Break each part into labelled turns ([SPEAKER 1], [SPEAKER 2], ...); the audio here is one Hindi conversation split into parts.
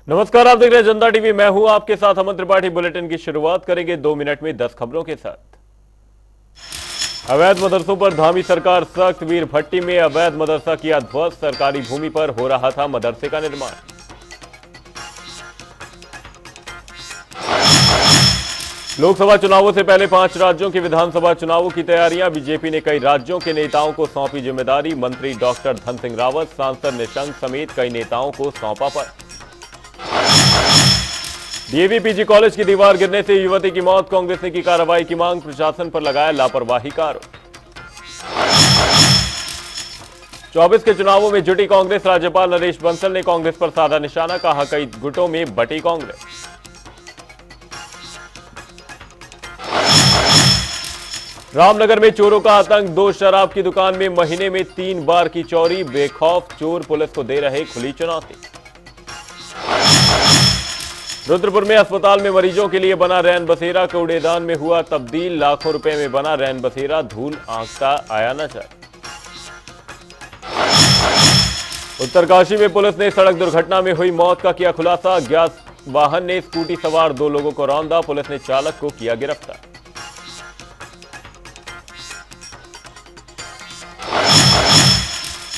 [SPEAKER 1] नमस्कार, आप देख रहे हैं जनता टीवी। मैं हूं आपके साथ अमन त्रिपाठी। बुलेटिन की शुरुआत करेंगे 2 मिनट में 10 खबरों के साथ। अवैध मदरसों पर धामी सरकार सख्त। वीर भट्टी में अवैध मदरसा किया ध्वस्त। सरकारी भूमि पर हो रहा था मदरसे का निर्माण। लोकसभा चुनावों से पहले 5 राज्यों के विधानसभा चुनावों की तैयारियां। बीजेपी ने कई राज्यों के नेताओं को सौंपी जिम्मेदारी। मंत्री डॉक्टर धन सिंह रावत, सांसद निशंक समेत कई नेताओं को सौंपा पद। डीएवी पीजी कॉलेज की दीवार गिरने से युवती की मौत। कांग्रेस ने की कार्रवाई की मांग। प्रशासन पर लगाया लापरवाही का आरोप। 24 के चुनावों में जुटी कांग्रेस। राज्यपाल नरेश बंसल ने कांग्रेस पर साधा निशाना। कहा, कई गुटों में बटी कांग्रेस। रामनगर में चोरों का आतंक। 2 शराब की दुकान में महीने में 3 बार की चोरी। बेखौफ चोर पुलिस को दे रहे खुली चुनौती। रुद्रपुर में अस्पताल में मरीजों के लिए बना रैन बसेरा कूड़ेदान में हुआ तब्दील। लाखों रुपए में बना रैन बसेरा धूल आंकता आया नजर। उत्तरकाशी में पुलिस ने सड़क दुर्घटना में हुई मौत का किया खुलासा। अज्ञात वाहन ने स्कूटी सवार 2 लोगों को रौंदा। पुलिस ने चालक को किया गिरफ्तार।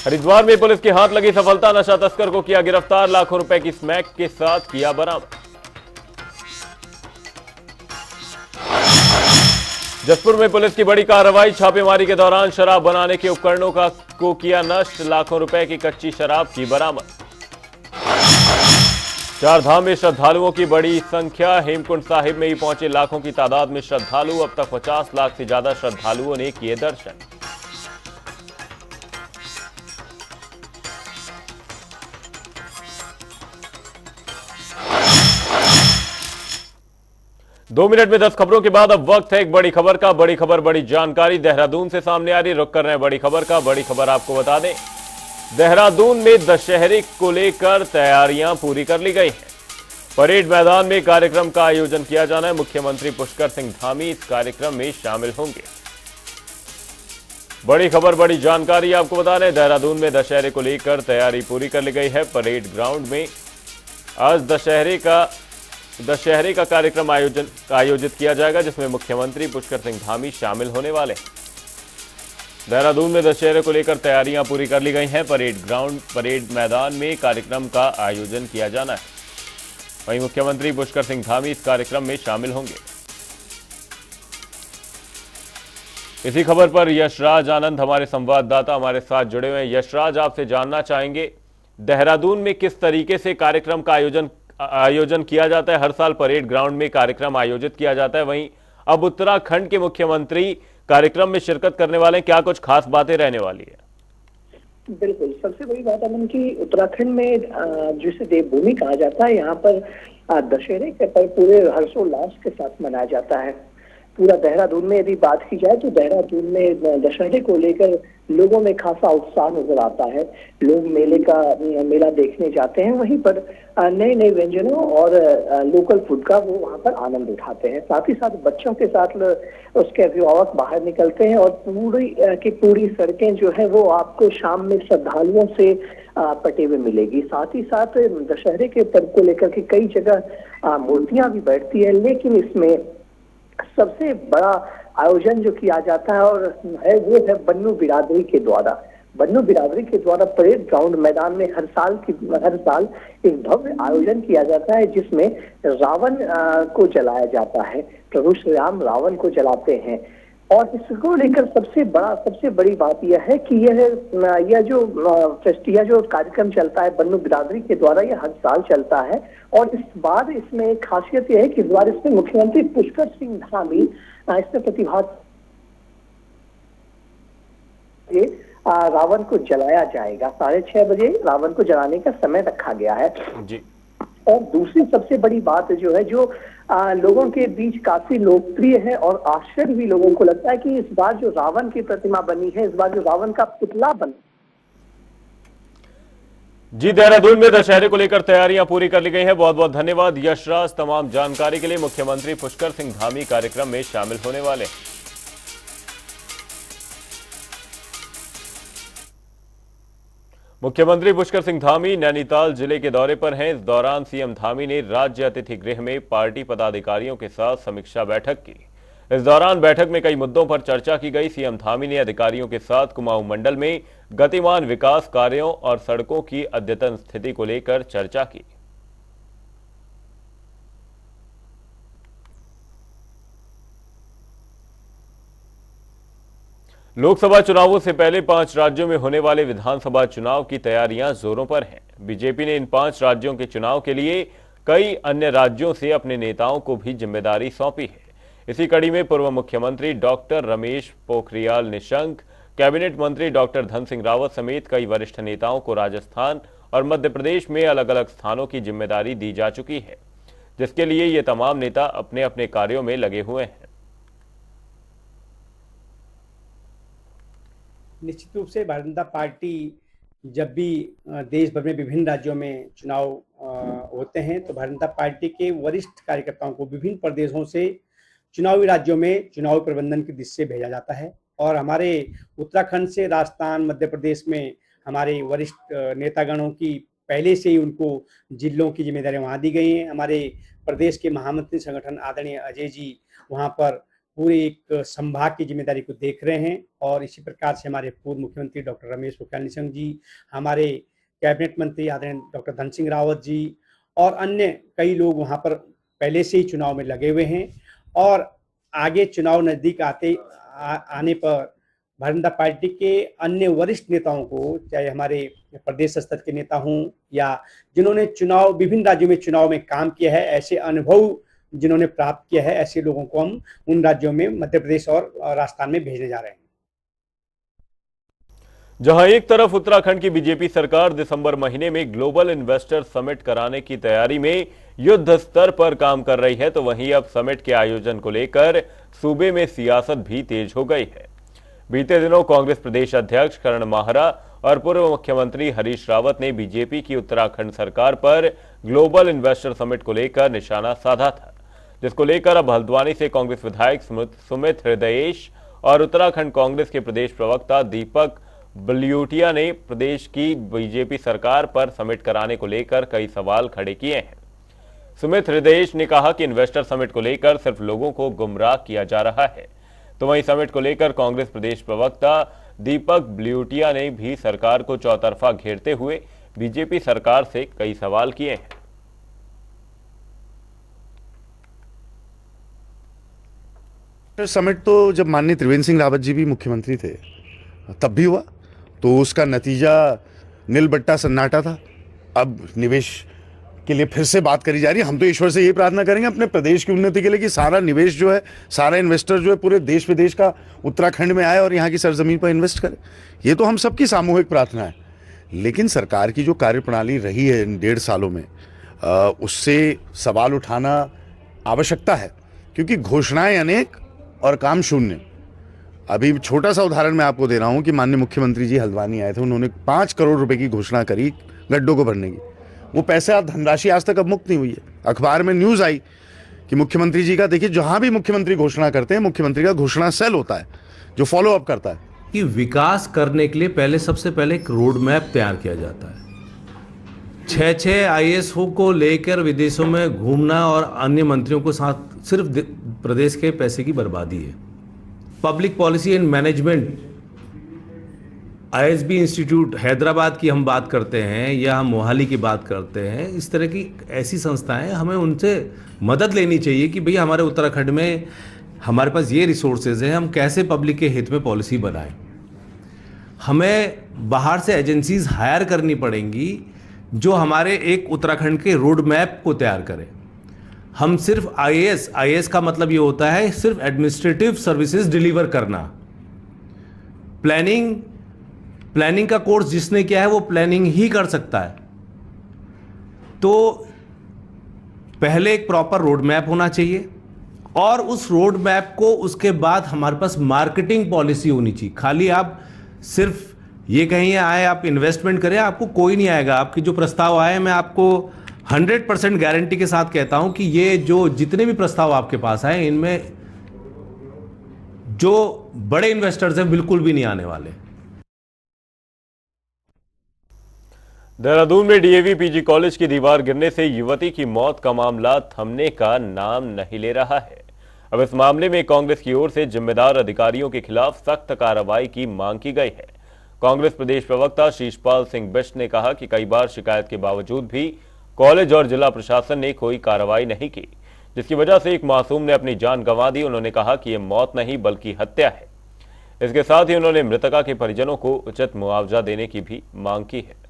[SPEAKER 1] हरिद्वार में पुलिस के हाथ लगी सफलता। नशा तस्कर को किया गिरफ्तार। लाखों रुपए की स्मैक के साथ किया बरामद। जसपुर में पुलिस की बड़ी कार्रवाई। छापेमारी के दौरान शराब बनाने के उपकरणों को किया नष्ट। लाखों रुपए की कच्ची शराब की बरामद। 4 धाम में श्रद्धालुओं की बड़ी संख्या। हेमकुंड साहिब में ही पहुंचे लाखों की तादाद में श्रद्धालु। अब तक 50 लाख से ज्यादा श्रद्धालुओं ने किए दर्शन। दो मिनट में 10 खबरों के बाद अब वक्त है एक बड़ी खबर का। बड़ी खबर, बड़ी जानकारी देहरादून से सामने आ रही। रुक कर रहे हैं बड़ी खबर का। बड़ी खबर आपको बता दें, देहरादून में दशहरे को लेकर तैयारियां पूरी कर ली गई हैं। परेड मैदान में कार्यक्रम का आयोजन किया जाना है। मुख्यमंत्री पुष्कर सिंह धामी इस कार्यक्रम में शामिल होंगे। बड़ी खबर, बड़ी जानकारी आपको बता दें, देहरादून में दशहरे को लेकर तैयारी पूरी कर ली गई है। परेड ग्राउंड में आज दशहरे का कार्यक्रम आयोजित किया जाएगा, जिसमें मुख्यमंत्री पुष्कर सिंह धामी शामिल होने वाले हैं। देहरादून में दशहरे को लेकर तैयारियां पूरी कर ली गई हैं। परेड मैदान में कार्यक्रम का आयोजन किया जाना है। वहीं मुख्यमंत्री पुष्कर सिंह धामी इस कार्यक्रम में शामिल होंगे। इसी खबर पर यशराज आनंद हमारे संवाददाता हमारे साथ जुड़े हुए हैं। यशराज, आपसे जानना चाहेंगे, देहरादून में किस तरीके से कार्यक्रम का आयोजन किया जाता है। हर साल परेड ग्राउंड में कार्यक्रम आयोजित किया जाता है, वहीं अब उत्तराखंड के मुख्यमंत्री कार्यक्रम में शिरकत करने वाले हैं। क्या कुछ खास बातें रहने वाली है?
[SPEAKER 2] बिल्कुल, सबसे बड़ी बात अमन की उत्तराखंड में जिसे देवभूमि कहा जाता है, यहाँ पर दशहरे के पर्व पूरे हर्षोल्लास के साथ मनाया जाता है। पूरा देहरादून में यदि बात की जाए तो देहरादून में दशहरे को लेकर लोगों में खासा उत्साह नजर आता है। लोग मेला देखने जाते हैं, वहीं पर नए नए व्यंजनों और लोकल फूड का वो वहाँ पर आनंद उठाते हैं। साथ ही साथ बच्चों के साथ उसके अभिभावक बाहर निकलते हैं और पूरी सड़कें जो है वो आपको शाम में श्रद्धालुओं से पटे हुए मिलेगी। साथ ही साथ दशहरे के पर्व को लेकर के कई जगह मूर्तियां भी बैठती है, लेकिन इसमें सबसे बड़ा आयोजन जो किया जाता है और है वो है बन्नू बिरादरी के द्वारा। बन्नू बिरादरी के द्वारा परेड ग्राउंड मैदान में हर साल एक भव्य आयोजन किया जाता है, जिसमें रावण को जलाया जाता है। प्रभु श्री राम रावण को जलाते हैं और इसको लेकर सबसे बड़ी बात यह है कि यह जो कार्यक्रम चलता है बन्नू बिरादरी के द्वारा, यह हर साल चलता है। और इस बार इसमें एक खासियत यह है कि इस बार इसमें मुख्यमंत्री पुष्कर सिंह धामी इसमें प्रतिभाग रावण को जलाया जाएगा। 6:30 बजे रावण को जलाने का समय रखा गया है
[SPEAKER 1] जी।
[SPEAKER 2] और दूसरी सबसे बड़ी बात जो है, जो लोगों के बीच काफी लोकप्रिय है और आश्चर्य भी लोगों को लगता है कि इस बार जो रावण की प्रतिमा बनी है, इस बार जो रावण का पुतला बना
[SPEAKER 1] जी। देहरादून में दशहरे को लेकर तैयारियां पूरी कर ली गई हैं। बहुत बहुत धन्यवाद यशराज तमाम जानकारी के लिए। मुख्यमंत्री पुष्कर सिंह धामी कार्यक्रम में शामिल होने वाले। मुख्यमंत्री पुष्कर सिंह धामी नैनीताल जिले के दौरे पर हैं। इस दौरान सीएम धामी ने राज्य अतिथि गृह में पार्टी पदाधिकारियों के साथ समीक्षा बैठक की। इस दौरान बैठक में कई मुद्दों पर चर्चा की गई। सीएम धामी ने अधिकारियों के साथ कुमाऊं मंडल में गतिमान विकास कार्यों और सड़कों की अद्यतन स्थिति को लेकर चर्चा की। लोकसभा चुनावों से पहले 5 राज्यों में होने वाले विधानसभा चुनाव की तैयारियां जोरों पर हैं। बीजेपी ने इन 5 राज्यों के चुनाव के लिए कई अन्य राज्यों से अपने नेताओं को भी जिम्मेदारी सौंपी है। इसी कड़ी में पूर्व मुख्यमंत्री डॉक्टर रमेश पोखरियाल निशंक, कैबिनेट मंत्री डॉक्टर धन सिंह रावत समेत कई वरिष्ठ नेताओं को राजस्थान और मध्य प्रदेश में अलग अलग स्थानों की जिम्मेदारी दी जा चुकी है, जिसके लिए ये तमाम नेता अपने अपने कार्यों में लगे हुए हैं।
[SPEAKER 3] निश्चित रूप से भारतीय जनता पार्टी जब भी देश भर में विभिन्न राज्यों में चुनाव होते हैं तो भारतीय जनता पार्टी के वरिष्ठ कार्यकर्ताओं को विभिन्न प्रदेशों से चुनावी राज्यों में चुनावी प्रबंधन की दृष्टि से भेजा जाता है। और हमारे उत्तराखंड से राजस्थान, मध्य प्रदेश में हमारे वरिष्ठ नेतागणों की पहले से ही उनको जिलों की जिम्मेदारी वहाँ दी गई है। हमारे प्रदेश के महामंत्री संगठन आदरणीय अजय जी वहाँ पर पूरे एक संभाग की जिम्मेदारी को देख रहे हैं। और इसी प्रकार से हमारे पूर्व मुख्यमंत्री डॉक्टर रमेश पोखरियाल निशंक जी, हमारे कैबिनेट मंत्री आदरणीय डॉक्टर धन सिंह रावत जी और अन्य कई लोग वहाँ पर पहले से ही चुनाव में लगे हुए हैं। और आगे चुनाव नजदीक आने पर भारतीय जनता पार्टी के अन्य वरिष्ठ नेताओं को, चाहे हमारे प्रदेश स्तर के नेता हों या जिन्होंने विभिन्न राज्यों में चुनाव में काम किया है, ऐसे अनुभव जिन्होंने प्राप्त किया है, ऐसे लोगों को हम उन राज्यों में मध्य प्रदेश और राजस्थान में भेजने जा रहे हैं।
[SPEAKER 1] जहां एक तरफ उत्तराखंड की बीजेपी सरकार दिसंबर महीने में ग्लोबल इन्वेस्टर समिट कराने की तैयारी में युद्ध स्तर पर काम कर रही है, तो वहीं अब समिट के आयोजन को लेकर सूबे में सियासत भी तेज हो गई है। बीते दिनों कांग्रेस प्रदेश अध्यक्ष करण माहरा और पूर्व मुख्यमंत्री हरीश रावत ने बीजेपी की उत्तराखंड सरकार पर ग्लोबल इन्वेस्टर समिट को लेकर निशाना साधा था, जिसको लेकर अब हल्द्वानी से कांग्रेस विधायक सुमित हृदयेश और उत्तराखंड कांग्रेस के प्रदेश प्रवक्ता दीपक बलियोटिया ने प्रदेश की बीजेपी सरकार पर समिट कराने को लेकर कई सवाल खड़े किए हैं। सुमित हृदयेश ने कहा कि इन्वेस्टर समिट को लेकर सिर्फ लोगों को गुमराह किया जा रहा है, तो वहीं समिट को लेकर कांग्रेस प्रदेश प्रवक्ता दीपक बलियोटिया ने भी सरकार को चौतरफा घेरते हुए बीजेपी सरकार से कई सवाल किए हैं।
[SPEAKER 4] समिट तो जब माननीय त्रिवेंद्र सिंह रावत जी भी मुख्यमंत्री थे तब भी हुआ, तो उसका नतीजा नील बट्टा सन्नाटा था। अब निवेश के लिए फिर से बात करी जा रही है। हम तो ईश्वर से यही प्रार्थना करेंगे अपने प्रदेश की उन्नति के लिए कि सारा निवेश जो है, सारा इन्वेस्टर जो है पूरे देश विदेश का उत्तराखंड में आए और यहाँ की सरजमीन पर इन्वेस्ट करे। ये तो हम सबकी सामूहिक प्रार्थना है। लेकिन सरकार की जो कार्यप्रणाली रही है इन 1.5 सालों में, उससे सवाल उठाना आवश्यकता है, क्योंकि घोषणाएं अनेक और काम शून्य। अभी छोटा सा उदाहरण मैं आपको दे रहा हूं कि माननीय मुख्यमंत्री जी हल्द्वानी आए थे, उन्होंने 5 करोड़ रुपए की घोषणा करी गड्ढों को भरने की। वो पैसे धनराशि आज तक अब मुक्त नहीं हुई है। अखबार में न्यूज आई कि मुख्यमंत्री जी का, देखिए जहां भी मुख्यमंत्री घोषणा करते हैं, मुख्यमंत्री का घोषणा सेल होता है जो फॉलो अप करता है
[SPEAKER 5] कि विकास करने के लिए सबसे पहले एक रोड मैप तैयार किया जाता है। 6 IAS को लेकर विदेशों में घूमना और अन्य मंत्रियों को साथ सिर्फ प्रदेश के पैसे की बर्बादी है। Public policy and management ISB institute Hyderabad की हम बात करते हैं या हम मोहाली की बात करते हैं, इस तरह की ऐसी संस्थाएं, हमें उनसे मदद लेनी चाहिए कि भैया हमारे उत्तराखंड में हमारे पास ये रिसोर्सेज हैं, हम कैसे पब्लिक के हित में पॉलिसी बनाएं। हमें बाहर से एजेंसीज हायर करनी पड़ेंगी जो हमारे एक उत्तराखंड के रोड मैप को तैयार करें। हम सिर्फ IAS का मतलब ये होता है सिर्फ एडमिनिस्ट्रेटिव सर्विसेज डिलीवर करना। प्लानिंग का कोर्स जिसने किया है वो प्लानिंग ही कर सकता है। तो पहले एक प्रॉपर रोड मैप होना चाहिए और उस रोड मैप को उसके बाद हमारे पास मार्केटिंग पॉलिसी होनी चाहिए। खाली आप सिर्फ ये कहीं आए आप इन्वेस्टमेंट करें, आपको कोई नहीं आएगा। आपकी जो प्रस्ताव आए, मैं आपको 100% गारंटी के साथ कहता हूं कि ये जो जितने भी प्रस्ताव आपके पास आए, इनमें जो बड़े इन्वेस्टर्स हैं बिल्कुल भी नहीं आने वाले।
[SPEAKER 1] देहरादून में डीएवी पीजी कॉलेज की दीवार गिरने से युवती की मौत का मामला थमने का नाम नहीं ले रहा है। अब इस मामले में कांग्रेस की ओर से जिम्मेदार अधिकारियों के खिलाफ सख्त कार्रवाई की मांग की गई है। कांग्रेस प्रदेश प्रवक्ता शीशपाल सिंह बिष्ट ने कहा कि कई बार शिकायत के बावजूद भी कॉलेज और जिला प्रशासन ने कोई कार्रवाई नहीं की, जिसकी वजह से एक मासूम ने अपनी जान गंवा दी। उन्होंने कहा कि यह मौत नहीं बल्कि हत्या है। इसके साथ ही उन्होंने मृतका के परिजनों को उचित मुआवजा देने की भी मांग की है।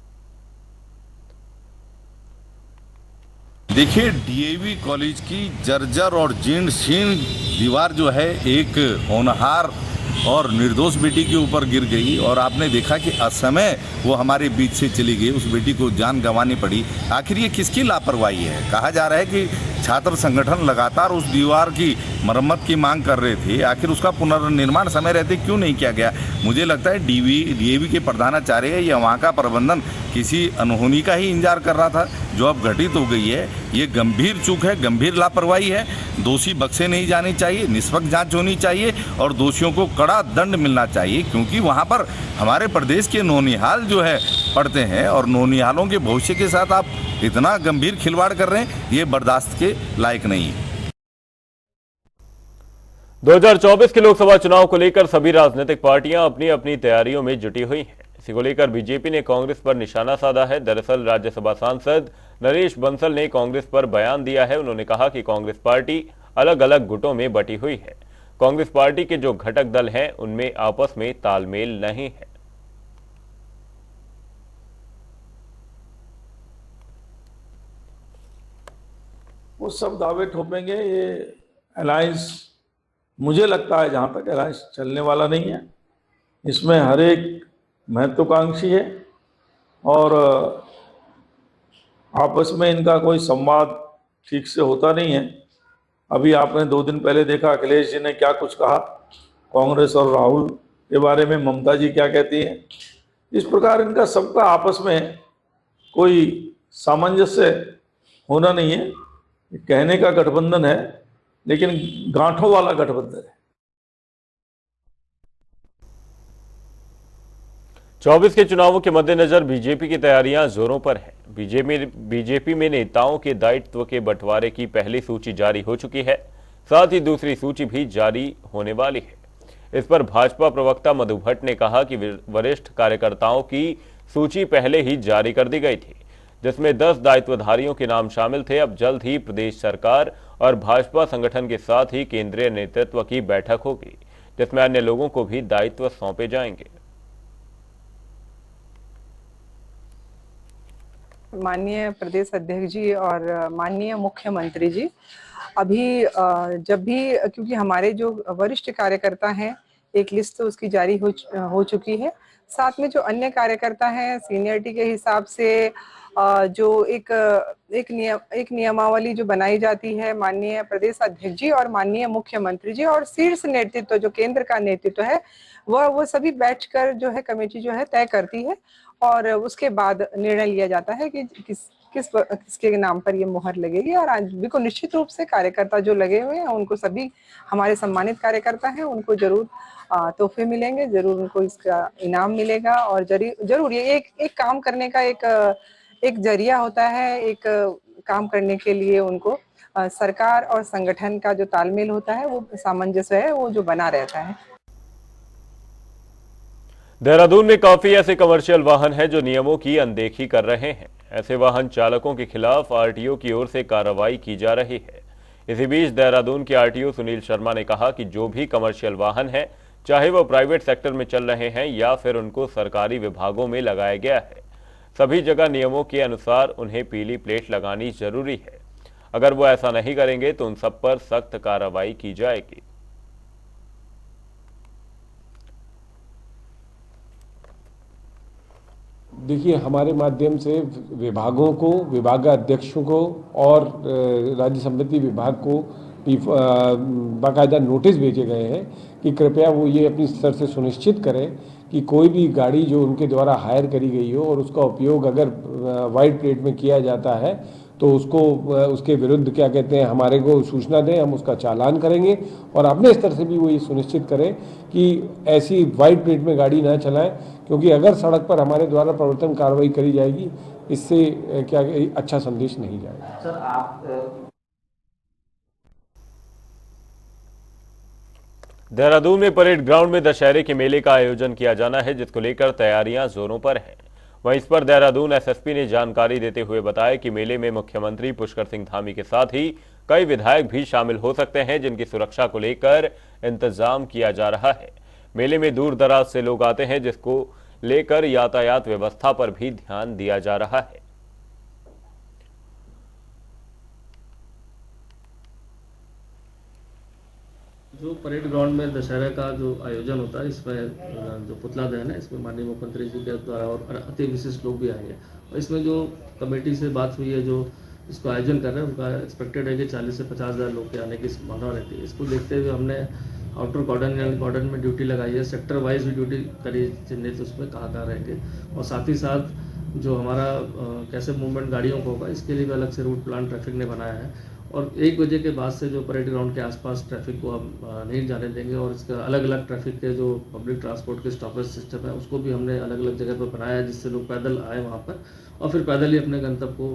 [SPEAKER 6] देखिए, डीएवी कॉलेज की जर्जर और जीर्ण शीर्ण दीवार जो है एक होनहार और निर्दोष बेटी के ऊपर गिर गई और आपने देखा कि असमय वो हमारे बीच से चली गई, उस बेटी को जान गंवानी पड़ी। आखिर ये किसकी लापरवाही है? कहा जा रहा है कि छात्र संगठन लगातार उस दीवार की मरम्मत की मांग कर रहे थे, आखिर उसका पुनर्निर्माण समय रहते क्यों नहीं किया गया? मुझे लगता है डीएवी के प्रधानाचार्य या वहाँ का प्रबंधन किसी अनहोनी का ही इंतजार कर रहा था, जो अब घटित हो गई है। ये गंभीर चूक है, गंभीर लापरवाही है। दोषी बख्शे नहीं जाने चाहिए, निष्पक्ष जांच होनी चाहिए और दोषियों को कड़ा दंड मिलना चाहिए, क्योंकि वहाँ पर हमारे प्रदेश के नौनिहाल जो है पढ़ते हैं और नौनिहालों के भविष्य के साथ आप इतना गंभीर खिलवाड़ कर रहे हैं, ये बर्दाश्त के लायक नहीं है।
[SPEAKER 1] 2024 के लोकसभा चुनाव को लेकर सभी राजनीतिक पार्टियां अपनी अपनी तैयारियों में जुटी हुई हैं। इसी को लेकर बीजेपी ने कांग्रेस पर निशाना साधा है। दरअसल राज्यसभा सांसद नरेश बंसल ने कांग्रेस पर बयान दिया है। उन्होंने कहा कि कांग्रेस पार्टी अलग अलग गुटों में बटी हुई है। कांग्रेस पार्टी के जो घटक दल हैं उनमें आपस में तालमेल नहीं है।
[SPEAKER 7] वो सब दावे ठोपेंगे। ये अलायंस, मुझे लगता है जहाँ तक अलायंस चलने वाला नहीं है। इसमें हर एक महत्वाकांक्षी है और आपस में इनका कोई संवाद ठीक से होता नहीं है। अभी आपने 2 दिन पहले देखा अखिलेश जी ने क्या कुछ कहा कांग्रेस और राहुल के बारे में, ममता जी क्या कहती हैं। इस प्रकार इनका सबका आपस में कोई सामंजस्य होना नहीं है। कहने का गठबंधन है लेकिन गांठों वाला गठबंधन है।
[SPEAKER 1] 24 के चुनावों के मद्देनजर बीजेपी की तैयारियां जोरों पर है। बीजेपी में नेताओं के दायित्व के बंटवारे की पहली सूची जारी हो चुकी है, साथ ही दूसरी सूची भी जारी होने वाली है। इस पर भाजपा प्रवक्ता मधु भट्ट ने कहा कि वरिष्ठ कार्यकर्ताओं की सूची पहले ही जारी कर दी गई थी, जिसमें 10 दायित्वधारियों के नाम शामिल थे। अब जल्द ही प्रदेश सरकार और भाजपा संगठन के साथ ही केंद्रीय नेतृत्व की बैठक होगी, जिसमें अन्य लोगों को भी दायित्व सौंपे जाएंगे।
[SPEAKER 8] माननीय प्रदेश अध्यक्ष जी और माननीय मुख्यमंत्री जी अभी जब भी, क्योंकि हमारे जो वरिष्ठ कार्यकर्ता हैं एक लिस्ट तो उसकी जारी हो चुकी है, साथ में जो अन्य कार्यकर्ता हैं सीनियरिटी के हिसाब से जो एक नियमावली जो बनाई जाती है माननीय प्रदेश अध्यक्ष जी और माननीय मुख्यमंत्री जी और शीर्ष नेतृत्व जो केंद्र का नेतृत्व है वो सभी बैठकर जो है कमेटी जो है तय करती है और उसके बाद निर्णय लिया जाता है कि किसके नाम पर ये मुहर लगेगी। और आज भी को निश्चित रूप से कार्यकर्ता जो लगे हुए हैं उनको, सभी हमारे सम्मानित कार्यकर्ता हैं, उनको जरूर तोहफे मिलेंगे, जरूर उनको इसका इनाम मिलेगा और जरूर ये एक काम करने का एक जरिया होता है। एक काम करने के लिए उनको सरकार और संगठन का जो तालमेल होता है, वो सामंजस्य है, वो जो बना रहता है।
[SPEAKER 1] देहरादून में काफी ऐसे कमर्शियल वाहन हैं जो नियमों की अनदेखी कर रहे हैं। ऐसे वाहन चालकों के खिलाफ आरटीओ की ओर से कार्रवाई की जा रही है। इसी बीच देहरादून के आरटीओ सुनील शर्मा ने कहा कि जो भी कमर्शियल वाहन है, चाहे वो प्राइवेट सेक्टर में चल रहे हैं या फिर उनको सरकारी विभागों में लगाया गया है, सभी जगह नियमों के अनुसार उन्हें पीली प्लेट लगानी जरूरी है। अगर वो ऐसा नहीं करेंगे तो उन सब पर सख्त कार्रवाई की जाएगी।
[SPEAKER 9] देखिए, हमारे माध्यम से विभागों को, विभागाध्यक्षों को और राज्य संपत्ति विभाग को बाकायदा नोटिस भेजे गए हैं कि कृपया वो ये अपनी स्तर से सुनिश्चित करें कि कोई भी गाड़ी जो उनके द्वारा हायर करी गई हो और उसका उपयोग अगर वाइट प्लेट में किया जाता है तो उसको उसके विरुद्ध क्या कहते हैं हमारे को सूचना दें, हम उसका चालान करेंगे और अपने स्तर से भी वो ये सुनिश्चित करें कि ऐसी वाइट प्लेट में गाड़ी ना चलाएं, क्योंकि अगर सड़क पर हमारे द्वारा प्रवर्तन कार्रवाई करी जाएगी, इससे क्या अच्छा संदेश नहीं जाएगा।
[SPEAKER 5] सर आप
[SPEAKER 1] देहरादून में परेड ग्राउंड में दशहरे के मेले का आयोजन किया जाना है, जिसको लेकर तैयारियां जोरों पर हैं। वहीं इस पर देहरादून एसएसपी ने जानकारी देते हुए बताया कि मेले में मुख्यमंत्री पुष्कर सिंह धामी के साथ ही कई विधायक भी शामिल हो सकते हैं, जिनकी सुरक्षा को लेकर इंतजाम किया जा रहा है। मेले में दूर दराज से लोग आते हैं, जिसको लेकर यातायात व्यवस्था पर भी ध्यान दिया जा रहा है।
[SPEAKER 10] जो परेड ग्राउंड में दशहरा का जो आयोजन होता है, इसमें जो पुतला दहन है, इसमें माननीय मुख्यमंत्री जी के द्वारा और अति विशिष्ट लोग भी आएंगे। और इसमें जो कमेटी से बात हुई है, जो इसको आयोजन कर रहे हैं, उनका एक्सपेक्टेड है कि 40 से 50 हज़ार लोग के आने की संभावना रहती है। इसको देखते हुए हमने आउटर कॉर्डन या कॉर्डन में ड्यूटी लगाई है, सेक्टर वाइज भी ड्यूटी करी चिन्हित, उसमें कहाँ रहेंगे। और साथ ही साथ जो हमारा कैसे मूवमेंट गाड़ियों को होगा, इसके लिए भी अलग से रूट प्लान ट्रैफिक ने बनाया है। और 1 बजे के बाद से जो परेड ग्राउंड के आसपास ट्रैफिक को हम नहीं जाने देंगे। और इसका अलग अलग ट्रैफिक के जो पब्लिक ट्रांसपोर्ट के स्टॉपेज सिस्टम है, उसको भी हमने अलग अलग जगह पर बनाया है, जिससे लोग पैदल आए वहाँ पर और फिर पैदल ही अपने गंतव्य को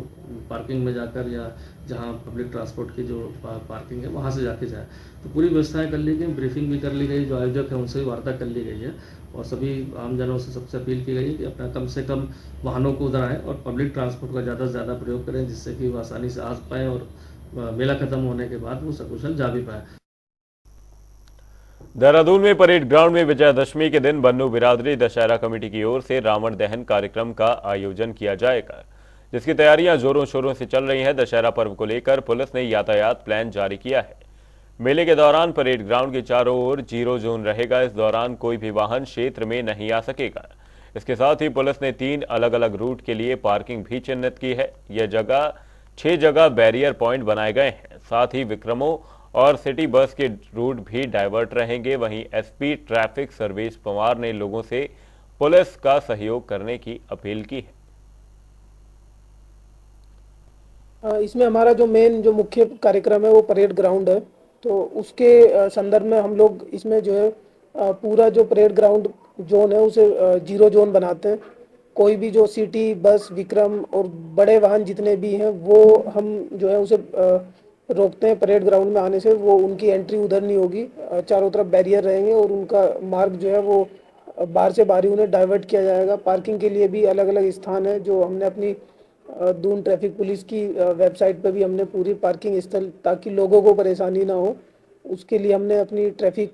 [SPEAKER 10] पार्किंग में जाकर या जहाँ पब्लिक ट्रांसपोर्ट की जो पार्किंग है वहाँ से जाके जाए। तो पूरी व्यवस्थाएं कर ली गई, ब्रीफिंग भी कर ली गई, जो आयोजक है उनसे भी वार्ता कर ली गई है और सभी आमजनों से सबसे अपील की गई है कि अपना कम से कम वाहनों को उधर आएँ और पब्लिक ट्रांसपोर्ट का ज़्यादा से ज़्यादा प्रयोग करें, जिससे कि वो आसानी से आ पाएँ और मेला खत्म होने के बाद वो सकुशल जा भी पाए।
[SPEAKER 1] देहरादून में परेड ग्राउंड में विजयादशमी के दिन बन्नू बिरादरी दशहरा कमेटी की ओर से रावण दहन कार्यक्रम का आयोजन किया जाएगा, जिसकी तैयारियां जोरों शोरों से चल रही हैं। दशहरा पर्व को लेकर पुलिस ने यातायात प्लान जारी किया है। मेले के दौरान परेड ग्राउंड के चारों ओर 0 जोन रहेगा। इस दौरान कोई भी वाहन क्षेत्र में नहीं आ सकेगा। इसके साथ ही पुलिस ने 3 अलग अलग रूट के लिए पार्किंग भी चिन्हित की है। यह 6 जगह बैरियर पॉइंट बनाए गए हैं। साथ ही विक्रमों और सिटी बस के रूट भी डाइवर्ट रहेंगे। वहीं एसपी ट्रैफिक सर्वेश पवार ने लोगों से पुलिस का सहयोग करने की अपील की है।
[SPEAKER 11] इसमें हमारा जो मुख्य कार्यक्रम है वो परेड ग्राउंड है, तो उसके संदर्भ में हम लोग इसमें जो है पूरा जो परेड ग्राउंड जोन है उसे 0 जोन बनाते हैं। कोई भी जो सिटी बस, विक्रम और बड़े वाहन जितने भी हैं वो हम जो है उसे रोकते हैं परेड ग्राउंड में आने से। वो उनकी एंट्री उधर नहीं होगी, चारों तरफ बैरियर रहेंगे और उनका मार्ग जो है वो बाहर से बाहर ही उन्हें डाइवर्ट किया जाएगा। पार्किंग के लिए भी अलग अलग स्थान है, जो हमने अपनी दून ट्रैफिक पुलिस की वेबसाइट पर भी हमने पूरी पार्किंग स्थल, ताकि लोगों को परेशानी ना हो, उसके लिए हमने अपनी ट्रैफिक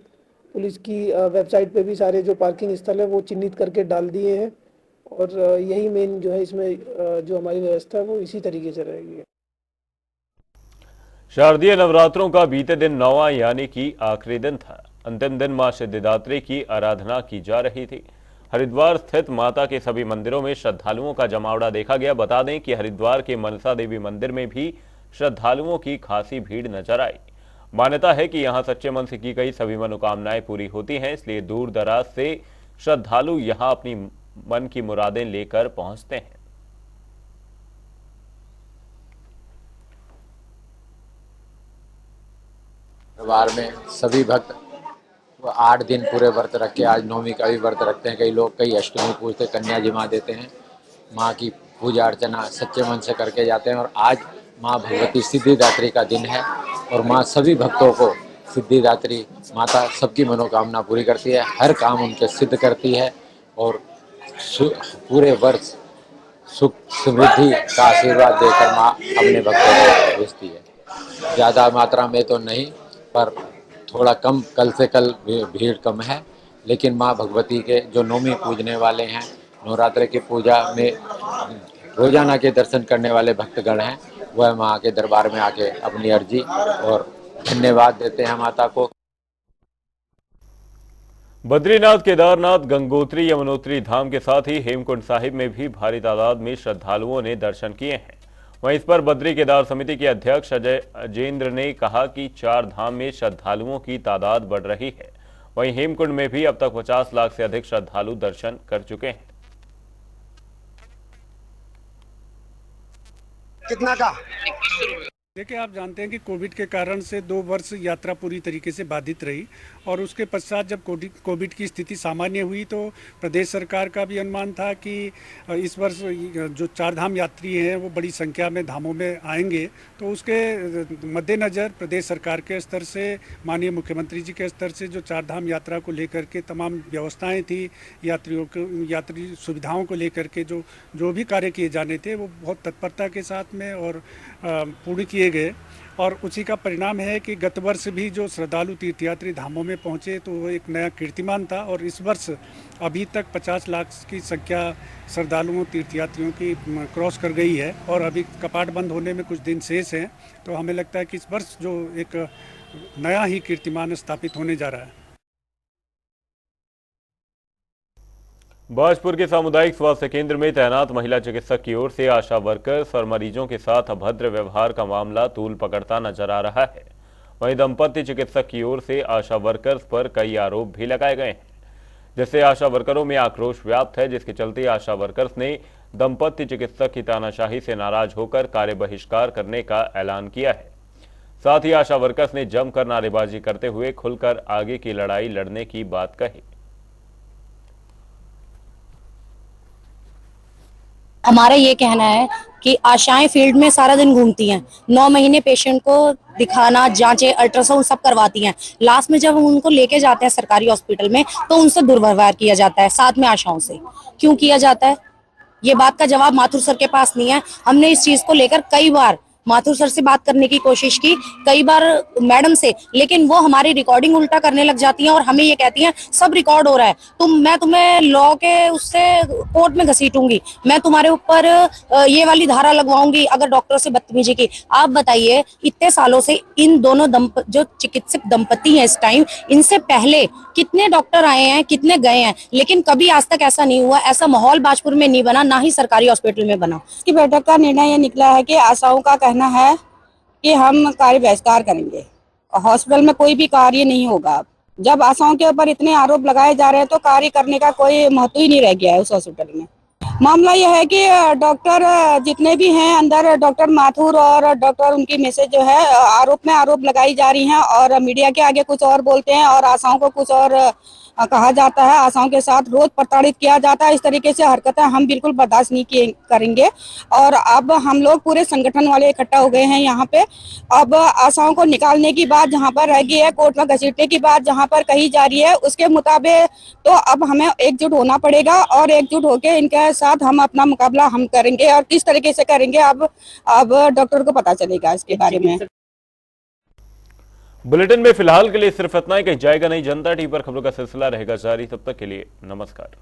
[SPEAKER 11] पुलिस की वेबसाइट पर भी सारे जो पार्किंग स्थल है वो चिन्हित करके डाल दिए हैं। और यही मेन जो है इसमें जो हमारी व्यवस्था है वो इसी तरीके से रहेगी।
[SPEAKER 1] शारदीय नवरात्रों का बीते दिन 9वां यानी कि आखिरी दिन था। अंतिम दिन मां सिद्धिदात्री की आराधना की जा रही थी। हरिद्वार स्थित माता के सभी मंदिरों में श्रद्धालुओं का जमावड़ा देखा गया। बता दें कि हरिद्वार के मनसा देवी मंदिर में भी श्रद्धालुओं की खासी भीड़ नजर आई। मान्यता है कि यहां सच्चे मन से की गई सभी मनोकामनाएं पूरी होती हैं, इसलिए दूर दराज से श्रद्धालु यहां अपनी मन की मुरादें लेकर पहुंचते हैं।
[SPEAKER 12] दरबार में सभी भक्त 8 दिन पूरे व्रत रख के, आज 9वीं का भी व्रत रखते हैं। कई लोग कई अष्टमी पूजते, कन्या जिमा देते हैं। माँ की पूजा अर्चना सच्चे मन से करके जाते हैं। और आज माँ भगवती सिद्धिदात्री का दिन है और माँ सभी भक्तों को सिद्धिदात्री माता सबकी मनोकामना पूरी करती है, हर काम उनके सिद्ध करती है और पूरे वर्ष सुख समृद्धि का आशीर्वाद देकर माँ अपने भक्तों को भेजती है। ज़्यादा मात्रा में तो नहीं, पर थोड़ा कम, कल से कल भीड़ कम है। लेकिन माँ भगवती के जो 9वीं पूजने वाले हैं, नवरात्र की पूजा में रोजाना के दर्शन करने वाले भक्तगण हैं, वह माँ के दरबार में आके अपनी अर्जी और धन्यवाद देते हैं माता को।
[SPEAKER 1] बद्रीनाथ, केदारनाथ, गंगोत्री, यमुनोत्री धाम के साथ ही हेमकुंड साहिब में भी भारी तादाद में श्रद्धालुओं ने दर्शन किए हैं। वहीं इस पर बद्री केदार समिति के अध्यक्ष अजय अजेंद्र ने कहा कि 4 धाम में श्रद्धालुओं की तादाद बढ़ रही है। वहीं हेमकुंड में भी अब तक 50 लाख से अधिक श्रद्धालु दर्शन कर चुके हैं।
[SPEAKER 13] कितना का?
[SPEAKER 14] देखिए, आप जानते हैं कि कोविड के कारण से 2 वर्ष यात्रा पूरी तरीके से बाधित रही और उसके पश्चात जब कोविड की स्थिति सामान्य हुई तो प्रदेश सरकार का भी अनुमान था कि इस वर्ष जो 4 धाम यात्री हैं वो बड़ी संख्या में धामों में आएंगे। तो उसके मद्देनज़र प्रदेश सरकार के स्तर से, माननीय मुख्यमंत्री जी के स्तर से जो 4 धाम यात्रा को लेकर के तमाम व्यवस्थाएं थी, यात्री सुविधाओं को लेकर के जो भी कार्य किए जाने थे वो बहुत तत्परता के साथ में और पूर्ण किए गए। और उसी का परिणाम है कि गत वर्ष भी जो श्रद्धालु तीर्थयात्री धामों में पहुंचे तो वो एक नया कीर्तिमान था और इस वर्ष अभी तक 50 लाख की संख्या श्रद्धालुओं तीर्थयात्रियों की क्रॉस कर गई है और अभी कपाट बंद होने में कुछ दिन शेष हैं। तो हमें लगता है कि इस वर्ष जो एक नया ही कीर्तिमान स्थापित होने जा रहा है।
[SPEAKER 1] बाजपुर के सामुदायिक स्वास्थ्य केंद्र में तैनात महिला चिकित्सक की ओर से आशा वर्कर्स और मरीजों के साथ अभद्र व्यवहार का मामला तूल पकड़ता नजर आ रहा है। वहीं दंपत्ति चिकित्सक की ओर से आशा वर्कर्स पर कई आरोप भी लगाए गए हैं, जिससे आशा वर्करों में आक्रोश व्याप्त है, जिसके चलते आशा वर्कर्स ने दंपत्ति चिकित्सक की तानाशाही से नाराज होकर कार्य बहिष्कार करने का ऐलान किया है। साथ ही आशा वर्कर्स ने जमकर नारेबाजी करते हुए खुलकर आगे की लड़ाई लड़ने की बात कही।
[SPEAKER 15] हमारा ये कहना है कि आशाएं फील्ड में सारा दिन घूमती हैं, 9 महीने पेशेंट को दिखाना, जांचें, अल्ट्रासाउंड सब करवाती हैं। लास्ट में जब हम उनको लेके जाते हैं सरकारी हॉस्पिटल में तो उनसे दुर्व्यवहार किया जाता है, साथ में आशाओं से। क्यों किया जाता है? ये बात का जवाब माथुर सर के पास नहीं है। हमने इस चीज को लेकर कई बार माथुर सर से बात करने की कोशिश की, कई बार मैडम से, लेकिन वो हमारी रिकॉर्डिंग उल्टा करने लग जाती हैं और हमें ये कहती हैं सब रिकॉर्ड हो रहा है, मैं तुम्हें लॉ के उससे कोर्ट में घसीटूंगी, मैं तुम्हारे ऊपर ये वाली धारा लगवाऊंगी अगर डॉक्टर से बदतमीजी की। आप बताइए, इतने सालों से इन दोनों जो चिकित्सक दंपति हैं इस टाइम, इनसे पहले कितने डॉक्टर आए हैं, कितने गए हैं, लेकिन कभी आज तक ऐसा नहीं हुआ, ऐसा माहौल बाजपुर में नहीं बना, ना ही सरकारी हॉस्पिटल में बना।
[SPEAKER 16] इसकी बैठक का निर्णय ये निकला है कि आशाओं का कहना है कि हम कार्य बहिष्कार करेंगे, हॉस्पिटल में कोई भी कार्य नहीं होगा। जब आशाओं के ऊपर इतने आरोप लगाए जा रहे हैं तो कार्य करने का कोई महत्व ही नहीं रह गया है उस हॉस्पिटल में। मामला यह है कि डॉक्टर जितने भी हैं अंदर, डॉक्टर माथुर और डॉक्टर उनकी मैसेज जो है आरोप में आरोप लगाई जा रही हैं और मीडिया के आगे कुछ और बोलते हैं और आशाओं को कुछ और कहा जाता है, आशाओं के साथ रोज प्रताड़ित किया जाता है। इस तरीके से हरकतें हम बिल्कुल बर्दाश्त नहीं करेंगे और अब हम लोग पूरे संगठन वाले इकट्ठा हो गए हैं यहाँ पे। अब आशाओं को निकालने की बात जहाँ पर रह गई है, कोर्ट में घसीटने की बात जहाँ पर कही जा रही है, उसके मुताबिक तो अब हमें एकजुट होना पड़ेगा और एकजुट होकर इनके साथ हम अपना मुकाबला हम करेंगे और किस तरीके से करेंगे अब डॉक्टर को पता चलेगा इसके बारे में।
[SPEAKER 1] बुलेटिन में फिलहाल के लिए सिर्फ इतना ही, कहीं जाएगा नहीं। जनता टीवी पर खबरों का सिलसिला रहेगा जारी। तब तक के लिए नमस्कार।